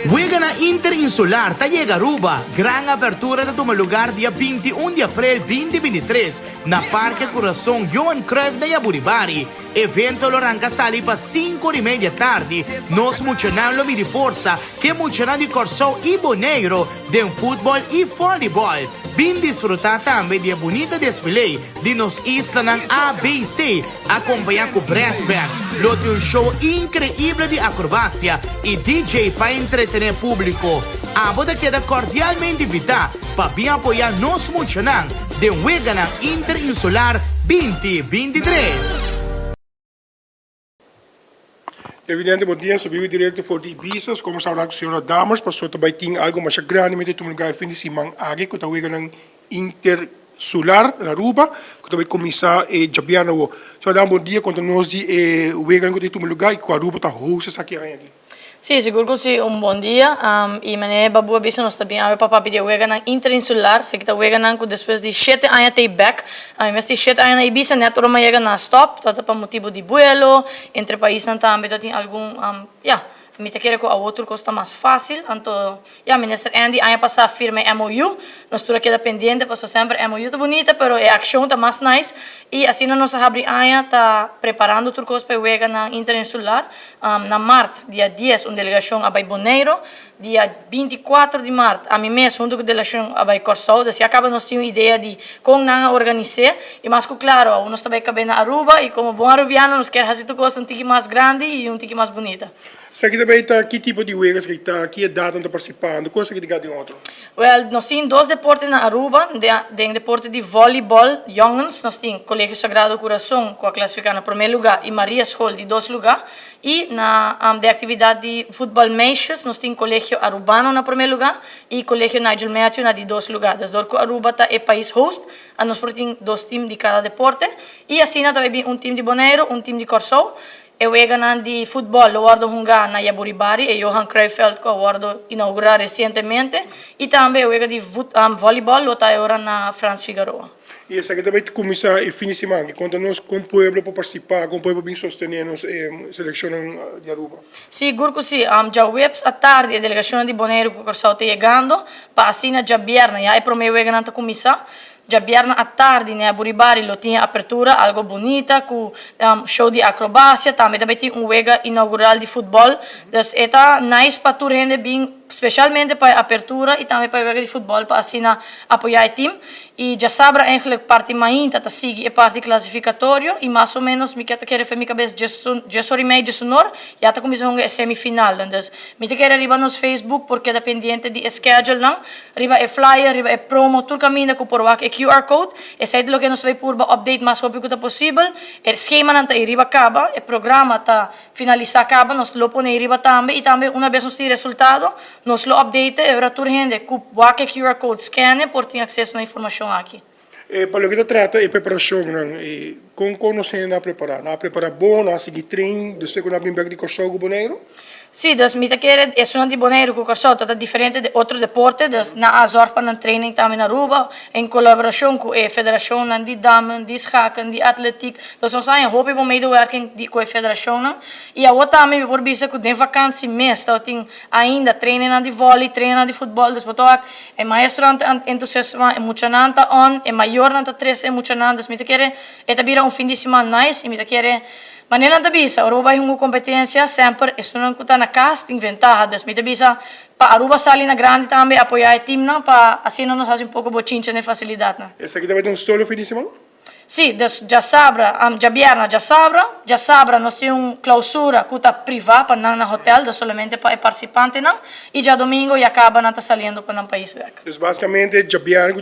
Juega na Interinsular, Tallega Aruba. Gran abertura de toma lugar dia 21 de abril 2023 na Parque Coração Johan Cruyff de Yaburibari. Evento lo arranca sali para 5:30 tarde. Nos muchanan lo midi força, que muchanan de Corsão e Boneiro de futebol e voleibol. Vim desfrutar também de bonita desfile de nos isla ng ABC, acompanhar com Brassband, lote um show incrível de acrobacia e DJ para entretener público. A boda queda cordialmente invitada para vir apoiar nos muchanan de Wigan Interinsular 2023. Evidente, bom dia, sou o diretor for de Ibisas, como sabe a senhora Damas, passou também tem algo mais grande, mas tu lugar fim de semana aqui, que também é Intersular, na Aruba, que também começar Jabiana. Senhora Damas, bom dia, quando nós de Wigan, que tu lugar e que a Aruba está host aqui aqui. Sì, sicuro sì, un buon dia. E me babu abisa nós também a papá pediu wega na interinsular, se kita wega na depois de 7 anos te back. Mas de 7 anos ibisa net orma wega na stop, tata pa motivo de vuelo, entre países também tem algum me te quero que a outro custa mais fácil, então, ministro Andy, ano passado firme MOU, nós tudo queda pendente, passou sempre MOU tá bonita, pero a ação tá mais nice, e assim nós abri ano tá preparando tudo coisa para wega na Interinsular, na março, dia 10, uma delegação a Boneiro, dia 24 de março, a mim mesmo, junto com a delegação a Corsão, assim acaba nós temos ideia de como não organizar, e mais claro, nós também cabe na Aruba, e como bom arubiano, nós queremos fazer tudo coisa um tique mais grande e um tique mais bonita. Você também está que tipo de wegas que está, que idade está participando, coisa que diga de outro? Well, nós temos dois deportes na Aruba, tem deporte de voleibol, jongens, nós temos Colégio Sagrado Coração, com a classificar no primeiro lugar, e Maria School de 2 lugar, e na de atividade de futebol meisjes, nós temos Colégio Arubano no primeiro lugar, e Colégio Nigel Matthew na de 2 lugar. Desde que Aruba é país host, a nós temos 2 times de cada deporte, e assim também um time de Boneiro, um time de Corsão. Eu ganhei de futebol, o guardo jungar na Yaburibari, e Johan Cruyff Feld, que o guardo inaugurar recentemente, e também eu ganhei de voleibol, o está agora na Franz Figueroa. E essa aqui também começa a fim de semana, quando nós com o povo para participar, com o povo bem sostener nos seleção de Aruba. Sim, gurku sim, já webs à tarde a delegação de Boneiro que o Corsão está chegando, para assim na Jabiarna, já é para o meu ganhar a começar. Jabiarna à tarde, né, a Buribari, lo tinha apertura, algo bonita, com show de acrobacia, também tinha wega inaugural de futebol. Então, é nice para tu rende bem, especialmente para a apertura e também para o wega de futebol, para assim apoiar o time. E já sabe, eigenlijk, parte mais tá sigue a parte classificatório e mais ou menos, me quer fazer minha cabeça, já sou meio de sonor, já está começando a semifinal. Então, me quer arriba no Facebook, porque é dependente de schedule, não? Arriba é flyer, arriba é promo, tudo caminho com por é QR code, e sai de lo que nós vai por update mais rápido que possível. O esquema não está arriba acaba, o programa está finalizar acaba, nós lo põe arriba também, e também uma vez nós temos resultado, nós lo update, e agora tudo rende com o QR code scanner, por ter acesso à informação aqui. Para o que trata é preparação, como nós estamos a preparar bom, a seguir treino, depois quando abrimos de Corsão com Boneiro? Sim, dus me quer é só de Boneiro com Corsão, tá diferente de outro deporte, dus na azorpa na training também na Aruba, em colaboração com a federação de dames, de schaken, de atletiek, dus nós aí hoop op medewerking com a federação, e a outra também por bisa que tem vakantie mês, tá tem ainda treino de vôlei, treino de futebol, dus botou é maestro entusiasmo, é muito nanta on, é maior nanta 3 é muito nanta, dus me quer é tabira fim de semana nice, e me quer mas nem nada bisa, Aruba é uma competência sempre, isso não está na casa, inventadas, me bisa, para Aruba sair na grande também, apoiar o time, para assim não nos faz pouco bochincha nem facilidade. Essa aqui também tem solo fim de semana? Sim, já sabra, já sabra, nós temos clausura que está privada para não na hotel, somente para participante, não, e já domingo e acaba não está saindo para um país velho. Então, basicamente,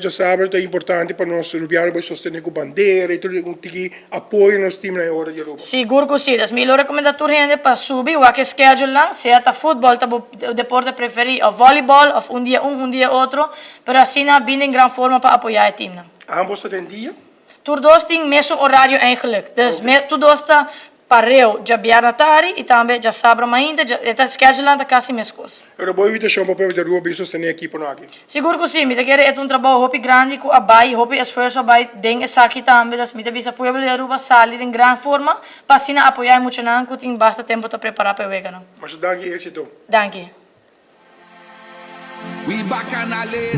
já sabra é importante para nós, Rubiano, vai sostener com bandeira e tudo, que apoio nos times na hora de Aruba. Seguro que sim, as melhores recomendações é para subir, o que schedule lá, se é futebol, o deporte preferido, ou voleibol, ou um dia outro, mas assim, bem em grande forma para apoiar o time. Ambos têm dia? Todos têm o mesmo horário eigenlijk. Dus todos está para eu já biar tari e também já sabra ainda, está schedulando quase mesmo coisa. Agora boa invitação para o povo de Aruba para sostener a equipe no aqui. Seguro que sim, me quer é um trabalho hopi grande com a bai, hopi esforço bai den essa aqui também, das me bisa povo de Aruba sair em grande forma, para assim apoiar muito não, que tem bastante tempo para preparar para o vegano. Mas dá aqui êxito. Danke.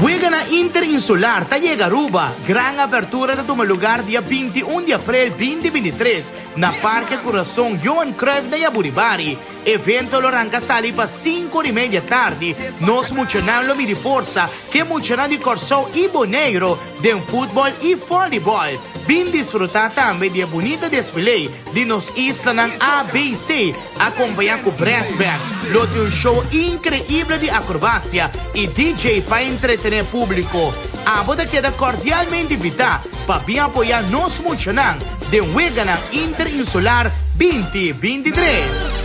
Juega na Interinsular, Tayega Aruba. Gran abertura de toma lugar dia 21 de abril 2023 na Parque Coração Johan Cruyff de Yaburibari. Evento lo arranca sali para 5:30 tarde. Nos muchanan lo midi forza que muchanan de Corsão e Boneiro de futebol e voleibol. Vim desfrutar também de bonita desfile de nos isla ng ABC, acompanhar com Brassband, lote um show incrível de acrobacia e DJ para entretener público. A boda queda cordialmente invitada para vir apoiar nos muchanan de Juega na Interinsular 2023.